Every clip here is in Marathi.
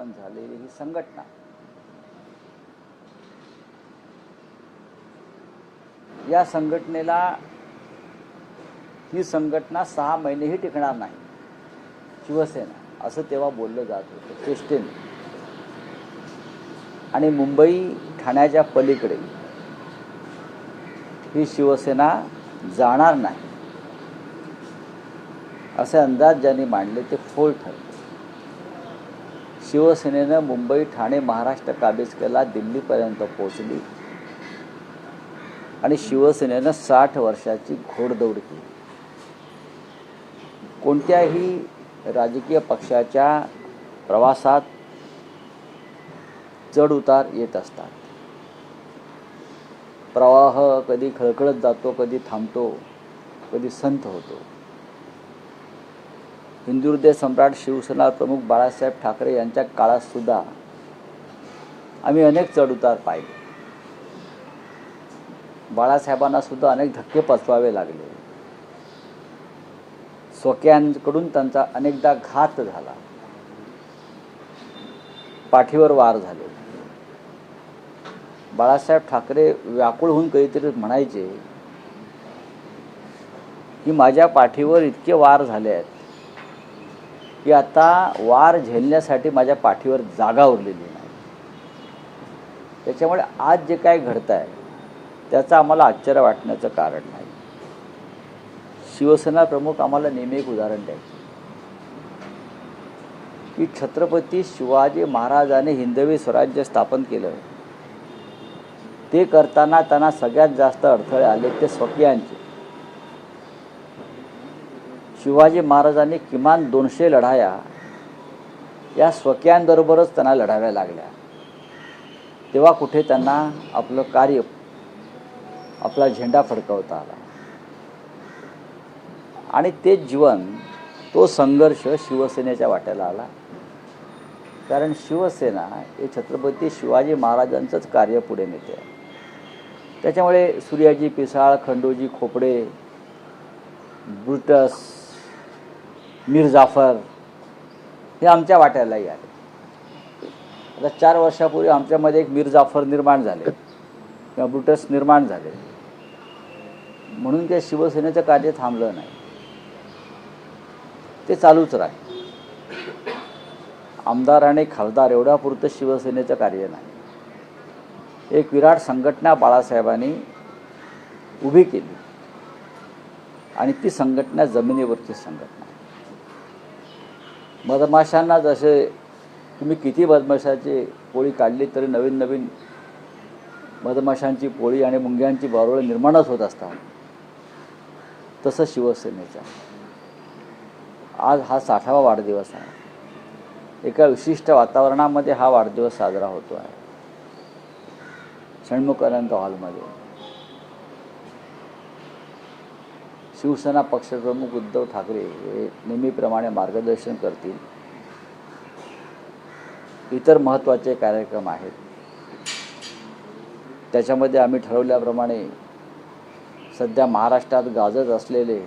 स्थापन झालेली ही संघटना या संघटनेला ही संघटना 6 महिनेही टिकणार नाही, शिवसेना असं तेव्हा बोललं जात होतं चेष्टेने. आणि मुंबई ठाण्याच्या पलीकडे ही शिवसेना जाणार नाही असे अंदाज ज्यांनी मांडले ते फोल ठरले. शिवसेनेनं मुंबई ठाणे महाराष्ट्र काबीज केला, दिल्लीपर्यंत पोहोचली आणि शिवसेनेनं 60 वर्षाची घोडदौड केली. कोणत्याही राजकीय पक्षाच्या प्रवासात चढ उतार येत असतात. प्रवाह कधी खळखळत जातो, कधी थांबतो, कधी संथ होतो. हिंदुहृदय सम्राट शिवसेना प्रमुख बाळासाहेब ठाकरे यांच्या काळात सुद्धा आम्ही अनेक चढ उतार पाहिले. बाळासाहेबांना सुद्धा अनेक धक्के पचवावे लागले. स्वकीयांकडून त्यांचा अनेकदा घात झाला, पाठीवर वार झाले. बाळासाहेब ठाकरे व्याकुळ होऊन कधीतरी म्हणायचे की माझ्या पाठीवर इतके वार झाले आहेत की आता वार झेलण्यासाठी माझ्या पाठीवर जागा उरलेली नाही. त्याच्यामुळे आज जे काय घडत आहे त्याचं आम्हाला आश्चर्य वाटण्याचं कारण नाही. शिवसेना प्रमुख आम्हाला नेहमी एक उदाहरण द्यायचे की छत्रपती शिवाजी महाराजांनी हिंदवी स्वराज्य स्थापन केलं, ते करताना त्यांना सगळ्यात जास्त अडथळे आले ते स्वकीयांचे. शिवाजी महाराजांनी किमान 200 लढाया या स्वकीयांबरोबरच त्यांना लढाव्या लागल्या. तेव्हा कुठे त्यांना आपलं कार्य, आपला झेंडा फडकवता आला. आणि ते जीवन, तो संघर्ष शिवसेनेच्या वाट्याला आला. कारण शिवसेना हे छत्रपती शिवाजी महाराजांचंच कार्य पुढे नेते. त्याच्यामुळे सूर्याजी पिसाळ, खंडोजी खोपडे, ब्रुटस, मीर जाफर हे आमच्या वाट्यालाही आले. आता 4 वर्षापूर्वी आमच्यामध्ये एक मीर जाफर निर्माण झाले किंवा ब्रुटस निर्माण झाले म्हणून ते शिवसेनेचं कार्य थांबलं नाही, ते चालूच राहील. आमदार आणि खासदार एवढ्यापुरतं शिवसेनेचं कार्य नाही. एक विराट संघटना बाळासाहेबांनी उभी केली आणि ती संघटना जमिनीवरची संघटना. मधमाशांना जसे तुम्ही किती मधमाशाची पोळी काढली तरी नवीन नवीन मधमाशांची पोळी आणि मुंग्यांची बारोळं निर्माणच होत असतात, तसं शिवसेनेचा आज हा 60वा वाढदिवस आहे. एका विशिष्ट वातावरणामध्ये हा वाढदिवस साजरा होतो आहे. षण्मुखानंद हॉलमध्ये शिवसेना पक्षप्रमुख उद्धव ठाकरे हे नेहमीप्रमाणे मार्गदर्शन करतील. इतर महत्त्वाचे कार्यक्रम आहेत. त्याच्यामध्ये आम्ही ठरवल्याप्रमाणे सध्या महाराष्ट्रात गाजत असलेले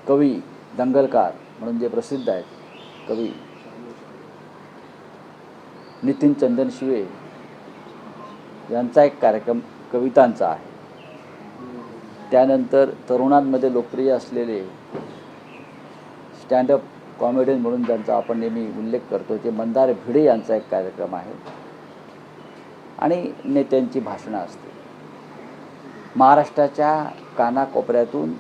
कवी, दंगलकार म्हणून जे प्रसिद्ध आहेत कवी नितीन चंदनशिवे यांचा एक कार्यक्रम कवितांचा आहे. त्यानंतर तरुणांमध्ये लोकप्रिय असलेले स्टँडअप कॉमेडियन म्हणून ज्यांचा आपण नेहमी उल्लेख करतो ते मंदार भिडे यांचा एक कार्यक्रम आहे आणि नेत्यांची भाषणं असते. महाराष्ट्राच्या कानाकोपऱ्यातून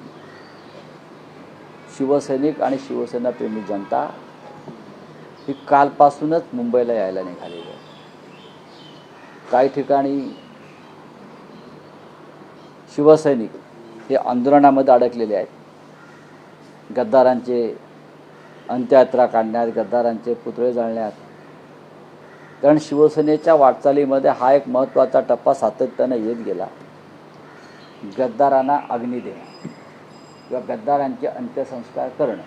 शिवसैनिक आणि शिवसेनाप्रेमी जनता ही कालपासूनच मुंबईला यायला निघालेली आहे. काही ठिकाणी शिवसैनिक हे आंदोलनामध्ये अडकलेले आहेत. गद्दारांचे अंत्ययात्रा काढण्यात, गद्दारांचे पुतळे जाळण्यात. कारण शिवसेनेच्या वाटचालीमध्ये हा एक महत्त्वाचा टप्पा सातत्यानं येत गेला. गद्दारांना अग्नी देणं किंवा गद्दारांचे अंत्यसंस्कार करणं,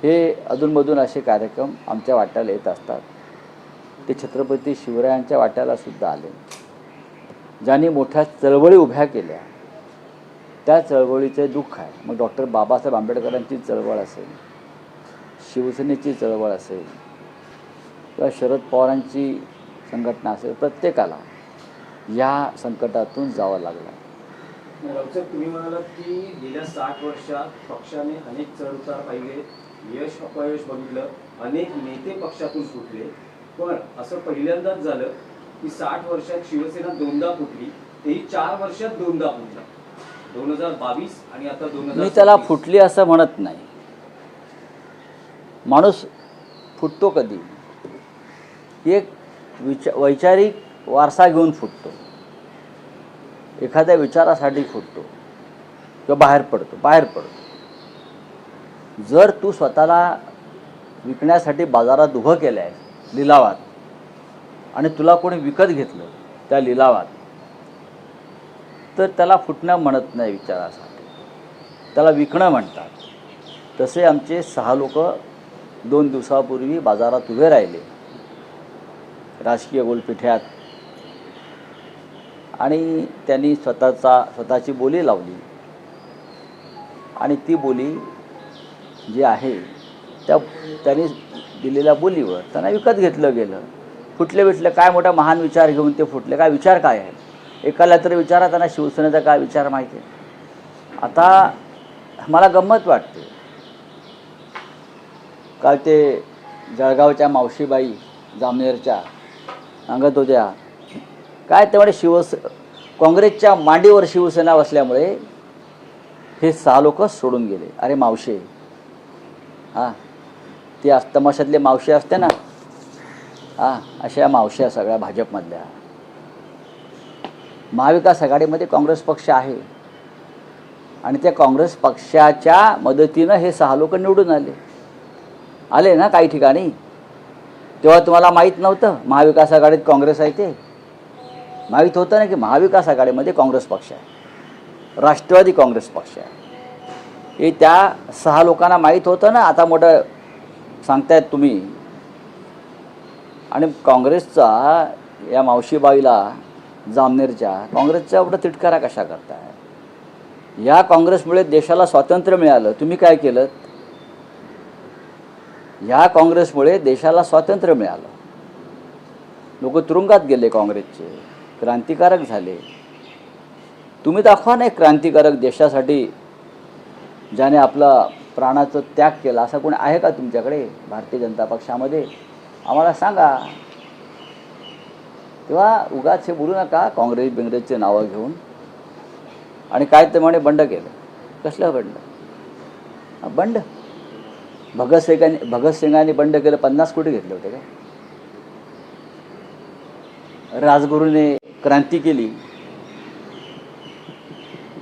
हे अधूनमधून असे कार्यक्रम आमच्या वाट्याला येत असतात. ते छत्रपती शिवरायांच्या वाट्याला सुद्धा आले. ज्यांनी मोठ्या चळवळी उभ्या केल्या त्या चळवळीचे दुःख आहे. मग डॉक्टर बाबासाहेब आंबेडकरांची चळवळ असेल, शिवसेनेची चळवळ असेल किंवा शरद पवारांची संघटना असेल, प्रत्येकाला या संकटातून जावं लागलं. रावसाहेब, तुम्ही म्हणालात की गेल्या 60 वर्षात पक्षाने अनेक चढउतार पाहिले, यश अपयश बघितलं, अनेक नेते पक्षातून फुटले, पण असं पहिल्यांदाच झालं की 60 वर्षात शिवसेना दोनदा फुटली, तेही 4 वर्षात दोनदा फुटला. 2022 आणि आता 2024. मी त्याला फुटली असं म्हणत नाही. माणूस फुटतो कधी? एक वैचारिक वारसा घेऊन फुटतो, एखाद्या विचारासाठी फुटतो किंवा बाहेर पडतो. जर तू स्वतःला विकण्यासाठी बाजारात उभं केलं आहे लिलावात, आणि तुला कोणी विकत घेतलं त्या लिलावात, तर त्याला फुटणं म्हणत नाही विचारासाठी, त्याला विकणं म्हणतात. तसे आमचे 6 लोक 2 दिवसापूर्वी बाजारात उभे राहिले राजकीय गोलपिठ्यात, आणि त्यांनी स्वतःची बोली लावली, आणि ती बोली जी आहे त्यांनी दिलेल्या बोलीवर त्यांना विकत घेतलं गेलं. फुटले काय मोठा महान विचार घेऊन ते फुटले? काय विचार काय आहे? एकाला तरी विचारा त्यांना शिवसेनेचा काय विचार माहिती आहे. आता मला गंमत वाटते, काल ते जळगावच्या मावशीबाई जामनेरच्या सांगत होत्या काय, त्यामुळे काँग्रेसच्या मांडीवर शिवसेना बसल्यामुळे हे 6 लोक सोडून गेले. अरे मावशे, हां, ती तमाशातली मावशी असते ना, हां, अशा मावश्या सगळ्या भाजपमधल्या. महाविकास आघाडीमध्ये काँग्रेस पक्ष आहे, आणि त्या काँग्रेस पक्षाच्या मदतीनं हे 6 लोक निवडून आले ना काही ठिकाणी. तेव्हा तुम्हाला माहीत नव्हतं महाविकास आघाडीत काँग्रेस आहे? ते माहीत होतं ना की महाविकास आघाडीमध्ये काँग्रेस पक्ष आहे, राष्ट्रवादी काँग्रेस पक्ष आहे. हे त्या 6 लोकांना माहीत होतं ना. आता मोठं सांगतायत तुम्ही. आणि काँग्रेसचा या मावशीबाईला जामनेरच्या काँग्रेसचा एवढा तिटकारा कशा करताय? या काँग्रेसमुळे देशाला स्वातंत्र्य मिळालं, तुम्ही काय केलं? या काँग्रेसमुळे देशाला स्वातंत्र्य मिळालं, लोक तुरुंगात गेले, काँग्रेसचे क्रांतिकारक झाले. तुम्ही दाखवा ना एक क्रांतिकारक देशासाठी ज्याने आपला प्राणाचा त्याग केला, असं कोणी आहे का तुमच्याकडे भारतीय जनता पक्षामध्ये? आम्हाला सांगा. तेव्हा उगाच हे बोलू नका काँग्रेसचे नावं घेऊन. आणि काय ते म्हणे बंड केलं. कसलं बंड? बंड भगतसिंगांनी बंड केलं, 50 कोटी घेतले होते काय? राजगुरूने क्रांती केली,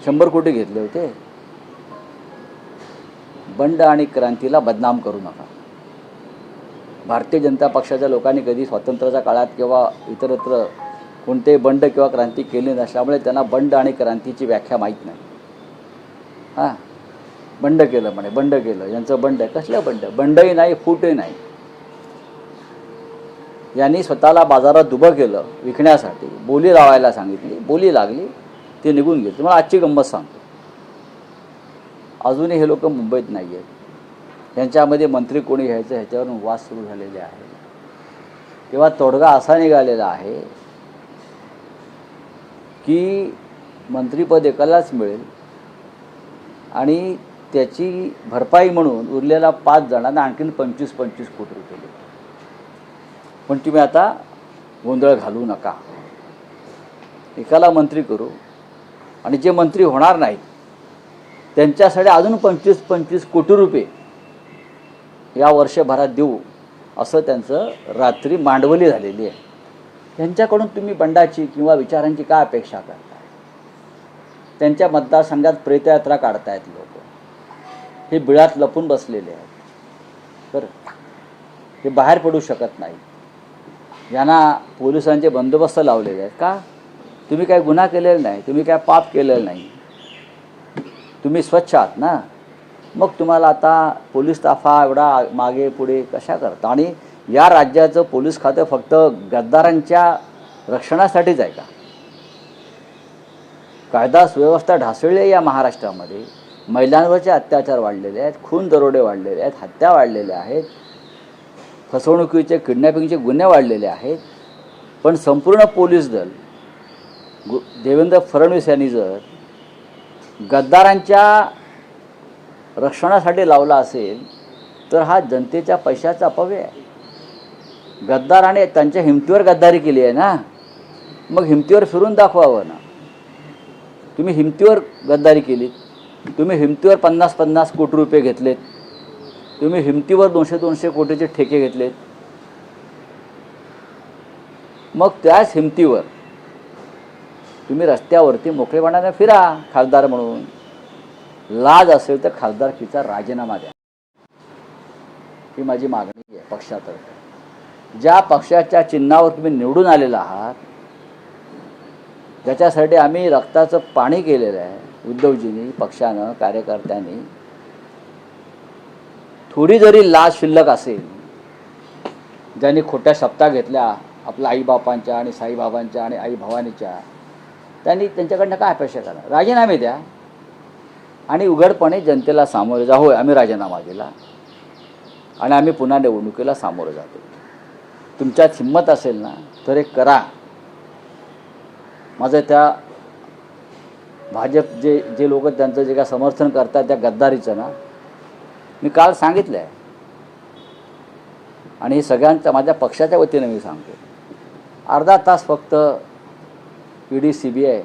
100 कोटी घेतले होते. बंड आणि क्रांतीला बदनाम करू नका. भारतीय जनता पक्षाच्या लोकांनी कधी स्वातंत्र्याच्या काळात किंवा इतरत्र कोणतेही बंड किंवा क्रांती केली नसल्यामुळे त्यांना बंड आणि क्रांतीची व्याख्या माहीत नाही. हां, बंड केलं म्हणे, बंड केलं, यांचं बंड आहे. कसलं बंड? बंडही नाही, फूटही नाही. यांनी स्वतःला बाजारात उभं केलं विकण्यासाठी, बोली लावायला सांगितली, बोली लागली, ते निघून गेले. तुम्हाला आजची गंमत सांगतो. अजूनही हे लोक मुंबईत नाही आहेत. यांच्यामध्ये मंत्री कोणी घ्यायचं ह्याच्यावरून वाद सुरू झालेले आहे. तेव्हा तोडगा असा निघालेला आहे की मंत्रिपद एकालाच मिळेल, आणि त्याची भरपाई म्हणून उरलेला 5 जणांना आणखीन 25 कोटी रुपये देतो. पण तुम्ही आता गोंधळ घालू नका. एकाला मंत्री करू, आणि जे मंत्री होणार नाहीत त्यांच्यासाठी अजून 25 कोटी रुपये या वर्षभरात देऊ, असं त्यांचं रात्री मांडवली झालेली आहे. त्यांच्याकडून तुम्ही बंडाची किंवा विचारांची काय अपेक्षा करताय? त्यांच्या मतदारसंघात प्रेतयात्रा काढतायत लोक. हे बिळात लपून बसलेले आहेत. बरं, हे बाहेर पडू शकत नाही. यांना पोलिसांचे बंदोबस्त लावलेले आहेत. का? तुम्ही काय गुन्हा केलेला नाही, तुम्ही काय पाप केलेलं नाही, तुम्ही स्वच्छ आहात ना. मग तुम्हाला आता पोलीस ताफा एवढा मागे पुढे कशा करता? आणि या राज्याचं पोलीस खातं फक्त गद्दारांच्या रक्षणासाठीच आहे का? कायदा सुव्यवस्था ढासळली आहे या महाराष्ट्रामध्ये. महिलांवरचे अत्याचार वाढलेले आहेत, खून दरोडे वाढलेले आहेत, हत्या वाढलेल्या आहेत. फसवणुकीचे किडनॅपिंगचे गुन्हे वाढलेले आहेत. पण संपूर्ण पोलीस दल देवेंद्र फडणवीस यांनी जर गद्दारांच्या रक्षणासाठी लावला असेल तर हा जनतेच्या पैशाचा अपव्यय आहे. गद्दाराने त्यांच्या हिमतीवर गद्दारी केली आहे ना, मग हिमतीवर फिरून दाखवावं ना. तुम्ही हिमतीवर गद्दारी केलीत, तुम्ही हिमतीवर 50-50 कोटी रुपये घेतलेत, तुम्ही हिमतीवर 200-200 कोटीचे ठेके घेतलेत. मग त्याच हिमतीवर तुम्ही रस्त्यावरती मोकळेपणाने फिरा खासदार म्हणून. लाज असेल तर खासदारकीचा राजीनामा द्या, ही माझी मागणी आहे पक्षातर्फे. ज्या पक्षाच्या चिन्हावर तुम्ही निवडून आलेला आहात, ज्याच्यासाठी आम्ही रक्ताचं पाणी केलेलं आहे उद्धवजींनी, पक्षानं, कार्यकर्त्यांनी, थोडी जरी लाज शिल्लक असेल, ज्यांनी खोट्या शपथा घेतल्या आपल्या आईबापांच्या आणि साईबाबांच्या आणि आई भवानीच्या, त्यांनी त्यांच्याकडनं काय अपेक्षा करा? राजीनामे द्या आणि उघडपणे जनतेला सामोरे जा. होय, आम्ही राजीनामा दिला आणि आम्ही पुन्हा निवडणुकीला सामोरं जातो. तुमच्यात हिंमत असेल ना तर एक करा. माझं त्या भाजप जे लोक त्यांचं जे काय समर्थन करतात त्या गद्दारीचं ना, मी काल सांगितलं आहे आणि हे सगळ्यांचं माझ्या पक्षाच्या वतीनं मी सांगतो. अर्धा तास फक्त ED CBI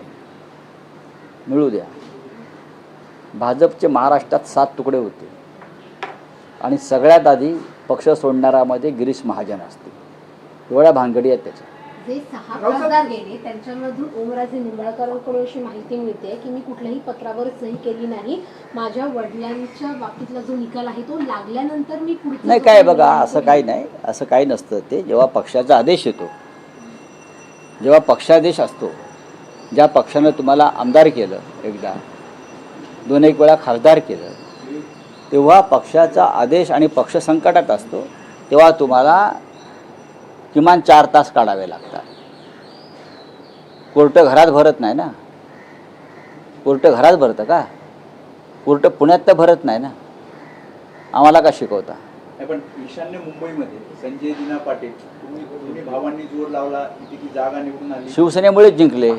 मिळू द्या. भाजपचे महाराष्ट्रात 7 तुकडे होते आणि सगळ्यात आधी पक्ष सोडणाऱ्यामध्ये गिरीश महाजन असते. एवढ्या भानगडी आहेत त्याच्या. जे 6 खासदार गेले त्यांच्यामधून ओमराजे निंबाळकरांकडून अशी माहिती मिळते की मी कुठल्याही पत्रावर सही केली नाही, माझ्या वडिलांच्या बाबतीतला जो निकाल आहे तो लागल्यानंतर मी पुढे नाही. काय बघा, असं काही नाही, असं काही नसतं. ते जेव्हा पक्षाचा आदेश येतो, जेव्हा पक्षादेश असतो, ज्या पक्षानं तुम्हाला आमदार केलं, एकदा 2-1 वेळा खासदार केलं, तेव्हा पक्षाचा आदेश आणि पक्ष संकटात असतो, तेव्हा तुम्हाला किमान 4 तास काढावे लागतात. कोर्ट घरात भरत नाही ना. कोर्ट घरात भरतं का? कोर्ट पुण्यात तर भरत नाही ना. आम्हाला का शिकवता? पण ईशान्य मुंबईमध्ये संजय दिना पाटील तुम्ही भावांनी जोर लावला, ती जागा निवडून आली. शिवसेनेमुळेच जिंकले.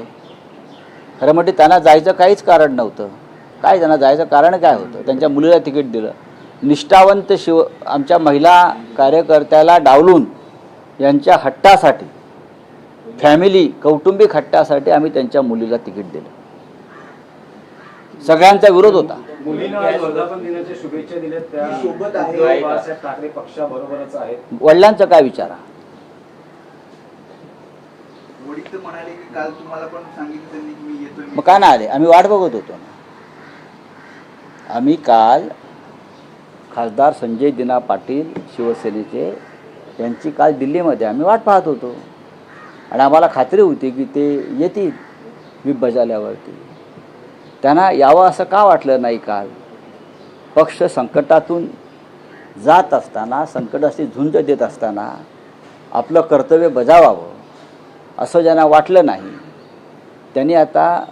खरं म्हणजे त्यांना जायचं काहीच कारण नव्हतं. काय त्यांना जायचं कारण काय होतं? त्यांच्या मुलीला तिकीट दिलं. निष्ठावंत आमच्या महिला कार्यकर्त्याला डावलून यांच्या हट्टासाठी, फॅमिली कौटुंबिक हट्टासाठी आम्ही त्यांच्या मुलीला तिकीट दिलं. सगळ्यांचा विरोध होता. मुलींना वर्धापन दिनाच्या शुभेच्छा दिल्यात. त्या सोबत आहे. उद्धव बाळासाहेब ठाकरे पक्षाबरोबरच आहेत. वडिलांचं काय विचारा? वडील तर म्हणाले की काल तुम्हाला पण सांगितलं त्यांनी की मी येतोय. मग काय नाही आले? आम्ही वाट बघत होतो ना. आम्ही काल खासदार संजय दिना पाटील शिवसेनेचे यांची काल दिल्लीमध्ये आम्ही वाट पाहत होतो आणि आम्हाला खात्री होती की ते येतील व्हीप बजावल्यावरती. त्यांना यावं असं का वाटलं नाही? काल पक्ष संकटातून जात असताना, संकटाशी झुंज देत असताना आपलं कर्तव्य बजावावं असं ज्यांना वाटलं नाही, त्यांनी आता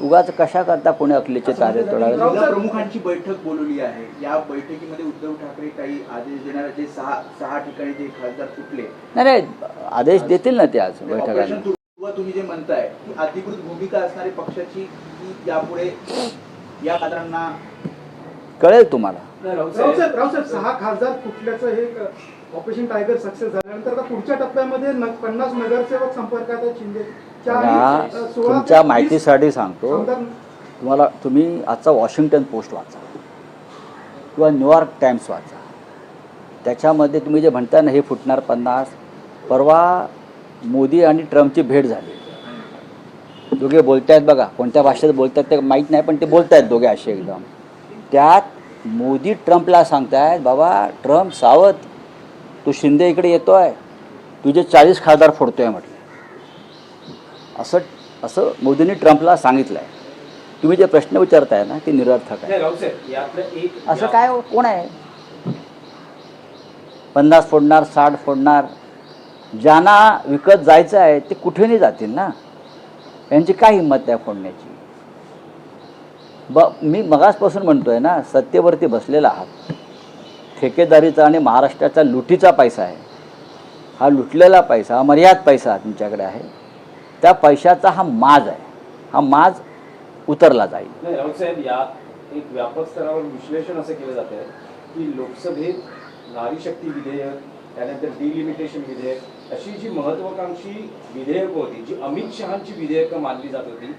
उगाच कशा करता कोणी अकलेचे तारे तोडावे. प्रमुखांची बैठक बोलवली आहे. या बैठकीमध्ये उद्धव ठाकरे काही आदेश देणार, जे 6 ठिकाणी जे खासदार फुटले. नाही, आदेश देतील ना ते आज बैठकांना. तुम्ही जे म्हणताय की अधिकृत भूमिका असणारी पक्षाची की यापुढे या खासदारांना कळेल तुम्हाला. रावसाहेब 6 खासदार फुटल्याचं हे ऑपरेशन टायगर सक्सेस झाल्यानंतर आता पुढच्या टप्प्यामध्ये 50 नगरसेवक संपर्कात आहेत. शिंदे तुमच्या माहितीसाठी सांगतो तुम्हाला, तुम्ही आजचा वॉशिंग्टन पोस्ट वाचा किंवा न्यूयॉर्क टाइम्स वाचा. त्याच्यामध्ये तुम्ही जे म्हणता ना हे फुटणार 50, परवा मोदी आणि ट्रम्पची भेट झाली. दोघे बोलतायत बघा, कोणत्या भाषेत बोलतात ते माहीत नाही, पण ते बोलतायत दोघे असे एकदम. त्यात मोदी ट्रम्पला सांगतायत, बाबा ट्रम्प सावध, तू शिंदे इकडे येतोय, तुझे 40 खासदार फोडतोय म्हटलं. असं मोदींनी ट्रम्पला सांगितलं आहे. तुम्ही जे प्रश्न विचारताय ना ते निरर्थक आहे. असं काय कोण आहे 50 फोडणार, 60 फोडणार? ज्यांना विकत जायचं आहे ते कुठे नाही जातील ना. यांची काय हिंमत आहे फोडण्याची? मी मगासपासून म्हणतोय ना, सत्तेवरती बसलेला आहात. ठेकेदारीचा आणि महाराष्ट्राचा लुटीचा पैसा आहे. हा लुटलेला पैसा, अमर्याद पैसा तुमच्याकडे आहे, त्या पैशाचा हा माज आहे, हा माज उतरला जाईल. नाही राऊत साहेब, यात एक व्यापक स्तरावर विश्लेषण असं केलं जात आहे की लोकसभेत नारी शक्ती विधेयक, त्यानंतर डिलिमिटेशन विधेयक, अशी जी महत्वाकांक्षी विधेयकं होती, जी अमित शहांची विधेयकं मानली जात होती,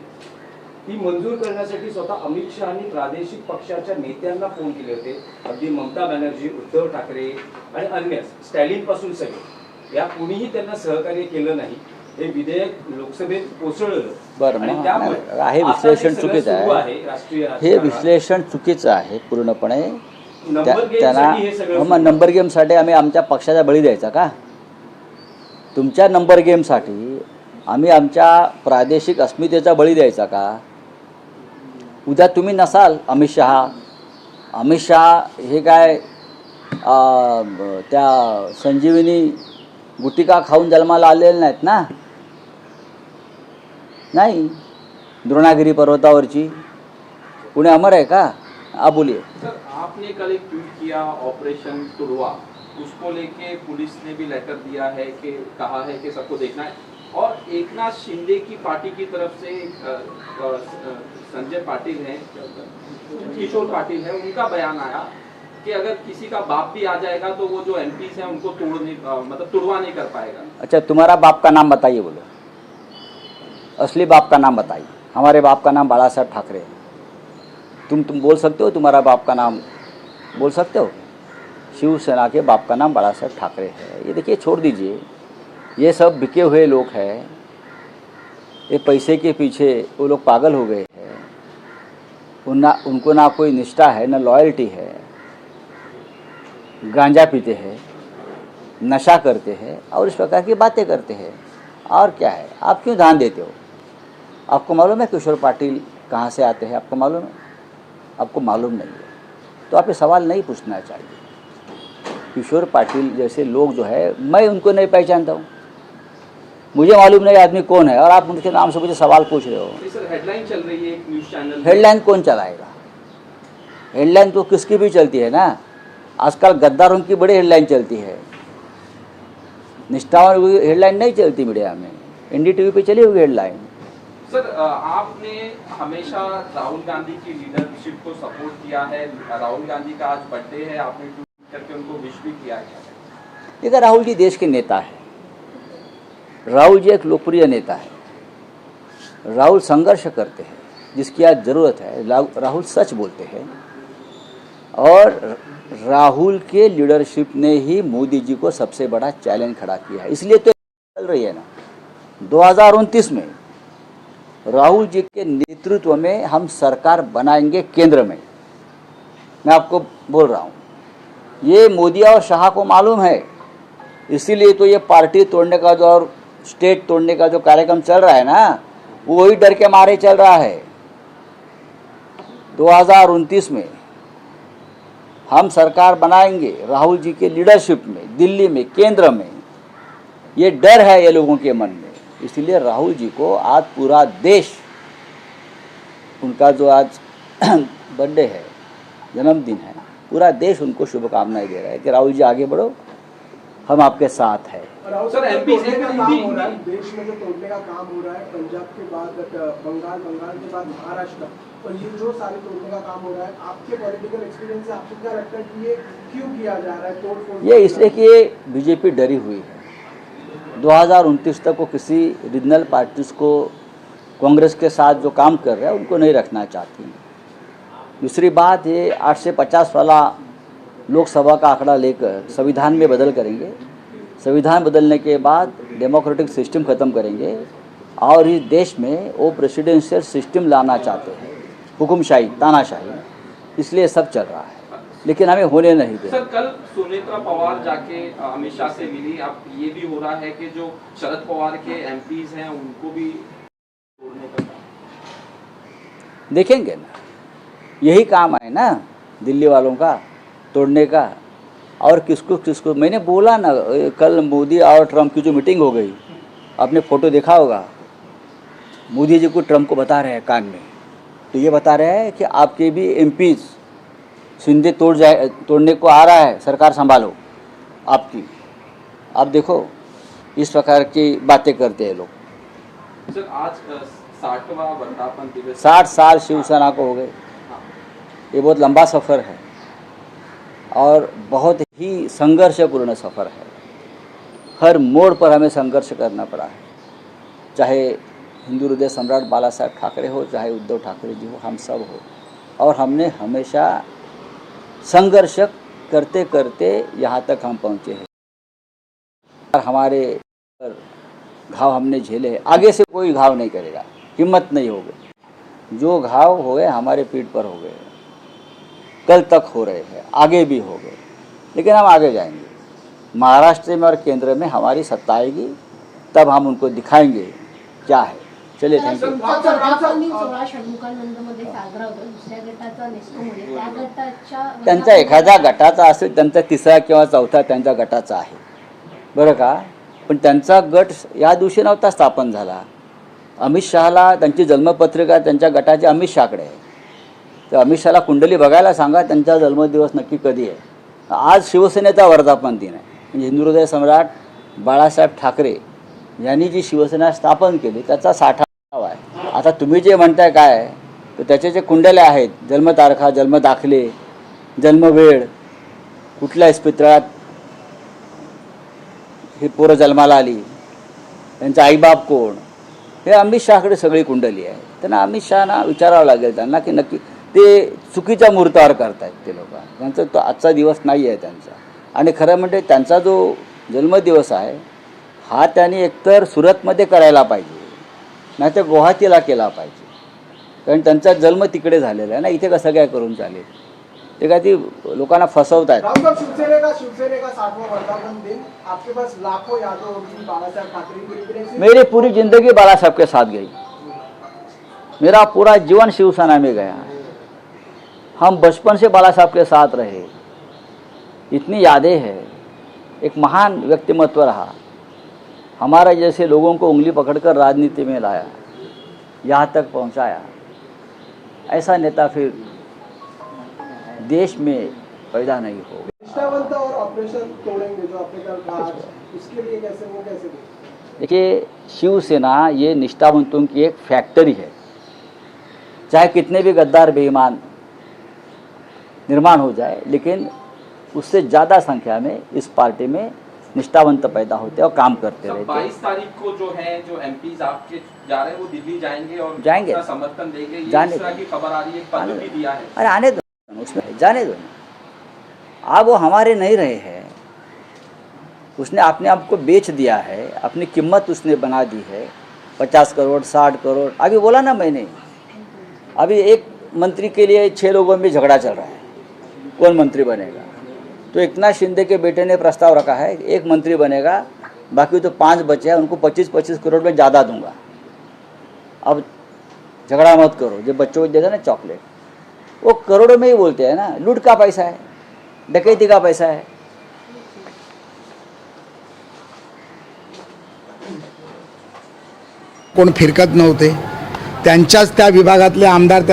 ती मंजूर करण्यासाठी स्वतः अमित शहांनी प्रादेशिक पक्षाच्या नेत्यांना फोन केले होते. अगदी ममता बॅनर्जी, उद्धव ठाकरे आणि अन्य स्टॅलिन पासून सगळे, या कुणीही त्यांना सहकार्य केलं नाही. हे विधेयक लोकसभेत कोसळलं. बरं, आणि मग त्यामुळे हे आता विश्लेषण जे सगळं चुकीचं सुरू आहे. राष्ट्रीय हे राजकारणात. विश्लेषण चुकीचं आहे पूर्णपणे. नंबर गेमसाठी हे सगळं मग नंबर गेमसाठी आम्ही आमच्या पक्षाचा बळी द्यायचा का? तुमच्या नंबर गेमसाठी आम्ही आमच्या प्रादेशिक अस्मितेचा बळी द्यायचा का? उद्या तुम्ही नसाल अमित शहा हे काय त्या संजीवनी गुटिका खाऊन जन्माला आलेले नाहीत ना? नाही, द्रोणागिरी पर्वतावरची पुणे अमर आहे का? आप बोलिए. सर, आपने कल एक ट्वीट किया ऑपरेशन तुड़वा, उसको लेके पुलिस ने भी लेटर दिया है कि कहा है कि सबको देखना है, और एकनाथ शिंदे की पार्टी की तरफ से संजय पाटिल हैं, किशोर पाटिल है, उनका बयान आया कि अगर किसी का बाप भी आ जाएगा तो वो जो एमपीज हैं उनको तुड़वा नहीं कर पाएगा. अच्छा, तुम्हारा बाप का नाम बताइए, बोलो असली बाप का नाम बताइए. हमारे बाप का नाम बाला साहब ठाकरे है. तुम बोल सकते हो तुम्हारा बाप का नाम बोल सकते हो? शिवसेना के बाप का नाम बाला साहब ठाकरे है. ये देखिए, छोड़ दीजिए, ये सब बिके हुए लोग हैं. ये पैसे के पीछे वो लोग पागल हो गए हैं. उनको ना कोई निष्ठा है, ना लॉयल्टी है. गांजा पीते हैं, नशा करते हैं और इस प्रकार की बातें करते हैं. और क्या है? आप क्यों ध्यान देते हो? आपको मालूम है किशोर पाटिल कहाँ से आते हैं? आपको मालूम है? आपको मालूम नहीं है तो आप ये सवाल नहीं पूछना चाहिए. किशोर पाटिल जैसे लोग जो है, मैं उनको नहीं पहचानता हूँ. मुझे मालूम नहीं आदमी कौन है और आप उनके नाम से मुझे सवाल पूछ रहे हो. सर, हेडलाइन चल रही है एक न्यूज चैनल. हेडलाइन कौन चलाएगा? हेडलाइन तो किसकी भी चलती है ना. आजकल गद्दारों की बड़ी हेडलाइन चलती है, निष्ठावान हेडलाइन नहीं चलती मीडिया में. NDTV पे चली हुई हेडलाइन. सर, आपने हमेशा राहुल गांधी की लीडरशिप को सपोर्ट किया है. राहुल गांधी का आज बर्थडे है, आपने ट्वीट करके उनको विश भी किया है. देखिए, राहुल जी देश के नेता है. राहुल जी एक लोकप्रिय नेता है. राहुल संघर्ष करते हैं, जिसकी आज ज़रूरत है. राहुल सच बोलते हैं और राहुल के लीडरशिप ने ही मोदी जी को सबसे बड़ा चैलेंज खड़ा किया है. इसलिए तो चल रही है ना. 2029 में राहुल जी के नेतृत्व में हम सरकार बनाएंगे केंद्र में. मैं आपको बोल रहा हूँ, ये मोदी और शाह को मालूम है. इसीलिए तो ये पार्टी तोड़ने का जो और स्टेट तोड़ने का जो कार्यक्रम चल रहा है ना, वो वही डर के मारे चल रहा है. 2029 में हम सरकार बनाएंगे राहुल जी के लीडरशिप में, दिल्ली में, केंद्र में. ये डर है ये लोगों के मन में. इसलिए राहुल जी को आज पूरा देश, उनका जो आज बर्थडे है, जन्मदिन है, पूरा देश उनको शुभकामनाएं दे रहा है कि राहुल जी आगे बढ़ो, हम आपके साथ हैं. सर, MP तोड़ने का काम हो रहा है देश में, जो तोड़ने का काम हो रहा है पंजाब के बाद बंगाल के बाद महाराष्ट्र, और ये जो सारे तोड़ने का काम हो रहा है, आपके पॉलिटिकल एक्सपीरियंस से आपको क्या लगता है कि ये क्यों किया जा रहा है तोड़फोड़? ये इसलिए कि ये बीजेपी डरी हुई है. 2029 तक वो किसी रीजनल पार्टीज को कांग्रेस के साथ जो काम कर रहे हैं उनको नहीं रखना चाहती. दूसरी बात, ये 8 से 50 वाला लोकसभा का आंकड़ा लेकर संविधान में बदल करेंगे. संविधान बदलने के बाद डेमोक्रेटिक सिस्टम ख़त्म करेंगे और इस देश में वो प्रेसिडेंशियल सिस्टम लाना चाहते हैं, हुकुमशाही, तानाशाही. इसलिए सब चल रहा है, लेकिन हमें होने नहीं दें. सर, कल सुनेत्रा पवार जाके अमित शाह से मिली. अब ये भी हो रहा है कि जो शरद पवार के एमपीज हैं उनको भी तोड़ने का काम देखेंगे ना. यही काम है ना दिल्ली वालों का, तोड़ने का. और किसको मैंने बोला ना, कल मोदी और ट्रम्प की जो मीटिंग हो गई, आपने फ़ोटो देखा होगा. मोदी जी को ट्रम्प को बता रहे हैं कान में, तो ये बता रहे हैं कि आपके भी एमपीज शिंदे तोड़ने को आ रहा है, सरकार संभालो आपकी. आप देखो, इस प्रकार की बातें करते हैं लोग। सर आज 60वां वर्धापन दिवस 60 साल शिवसेना को हो गए। हाँ। ये बहुत लंबा सफ़र है और बहुत ही संघर्षपूर्ण सफ़र है। हर मोड़ पर हमें संघर्ष करना पड़ा है, चाहे हिंदू हृदय सम्राट बाला साहेब ठाकरे हो, चाहे उद्धव ठाकरे जी हो, हम सब हो। और हमने हमेशा संघर्ष करते करते यहाँ तक हम पहुँचे हैं। और हमारे घाव हमने झेले, आगे से कोई घाव नहीं करेगा, हिम्मत नहीं होगी। जो घाव हो गए हमारे पीठ पर हो गए, कल तक हो रहे हैं, आगे भी हो गए, लेकिन हम आगे जाएंगे। महाराष्ट्र में और केंद्र में हमारी सत्ता आएगी, तब हम उनको दिखाएंगे क्या है। चलिए, थैंक यू। वर्धापन सोहळा षण्मुखानंदमध्ये साजरा होतो, दुसऱ्या गटाचा नेस्कोमध्ये, त्या गटाच्या त्यांचा एखाद्या गटाचा असेल, त्यांचा तिसरा किंवा चौथा त्यांच्या गटाचा आहे, बरं का, पण त्यांचा गट या दिवशी नव्हता स्थापन झाला। अमित शहाला त्यांची जन्मपत्रिका त्यांच्या गटाची अमित शहाकडे आहे, तर अमित शहाला कुंडली बघायला सांगा, त्यांचा जन्मदिवस नक्की कधी आहे। आज शिवसेनेचा वर्धापन दिन आहे, म्हणजे हिंदू हृदय सम्राट बाळासाहेब ठाकरे यांनी जी शिवसेना स्थापन केली त्याचा 60वा आहे। आता तुम्ही जे म्हणताय काय, तर त्याचे जे कुंडल्या आहेत, जन्मतारखा, जन्मदाखले, जन्मवेळ, कुठल्या इस्पितळात ही पोरं जन्माला आली, त्यांचा आईबाप कोण, हे अमित शहाकडे सगळी कुंडली आहे। त्यांना अमित शहाना विचारावं लागेल त्यांना की नक्की ते चुकीच्या मुहूर्तावर करतायत ते लोक, त्यांचा तो आजचा दिवस नाही आहे त्यांचा। आणि खरं म्हणजे त्यांचा जो जन्मदिवस आहे हा त्यांनी एकतर सुरतमध्ये करायला पाहिजे, नाही तर गुवाहाटीला केला पाहिजे, कारण त्यांचा जन्म तिकडे झालेला आहे ना, इथे कसं काय करून चालेल। ते काय ती लोकांना फसवत आहेत। राहुल साहब, शिवसेने का 60वां वर्धापन दिन, आपके पास लाखों यादें होगी बाला साहब ठाकरे की। मेरी पूरी ज़िंदगी बाला साहब के साथ गई, मेरा पूरा जीवन शिवसेना में गया। हम बचपन से बाला साहब के साथ रहे, इतनी यादें हैं। एक महान व्यक्तिमत्व रहा, हमारा जैसे लोगों को उंगली पकड़कर राजनीति में लाया, यहाँ तक पहुँचाया। ऐसा नेता फिर देश में पैदा नहीं हो। निष्ठावंत और ऑपरेशन तोड़ेंगे जो आपने कल कहा, उसके लिए कैसे देखिए, शिवसेना ये निष्ठावंतों की एक फैक्ट्री है। चाहे कितने भी गद्दार बेईमान निर्माण हो जाए, लेकिन उससे ज़्यादा संख्या में इस पार्टी में निष्ठावंत पैदा होते और काम करते रहते। 22 तारीख को जो है, जो एमपीज आपके जा रहे हैं वो दिल्ली जाएंगे और जाएंगे, उसका समर्थन देंगे, ये जाने इस तरह की खबर आ रही है, पत्र भी दिया है। अरे आने दो, उसमें जाने दो ना। अब वो हमारे नहीं रहे हैं, उसने अपने आप को बेच दिया है, अपनी कीमत उसने बना दी है। 50 करोड़ 60 करोड़, अभी बोला ना मैंने, अभी एक मंत्री के लिए 6 लोगों में झगड़ा चल रहा है, कौन मंत्री बनेगा। तो एकनाथ शिंदे के बेटे ने प्रस्ताव रखा है, एक मंत्री बनेगा, बाकी तो 5 बचे हैं, उनको 25-25 करोड़ में ज़्यादा दूंगा। अब झगड़ा मत करो, जो बच्चों को देगा ना चॉकलेट, वो करोड़ों में ही बोलते हैं ना, लूट का पैसा है, डकैती का पैसा है। कोण फिरकत नव्हते, त्यांच्याच त्या विभागातले आमदार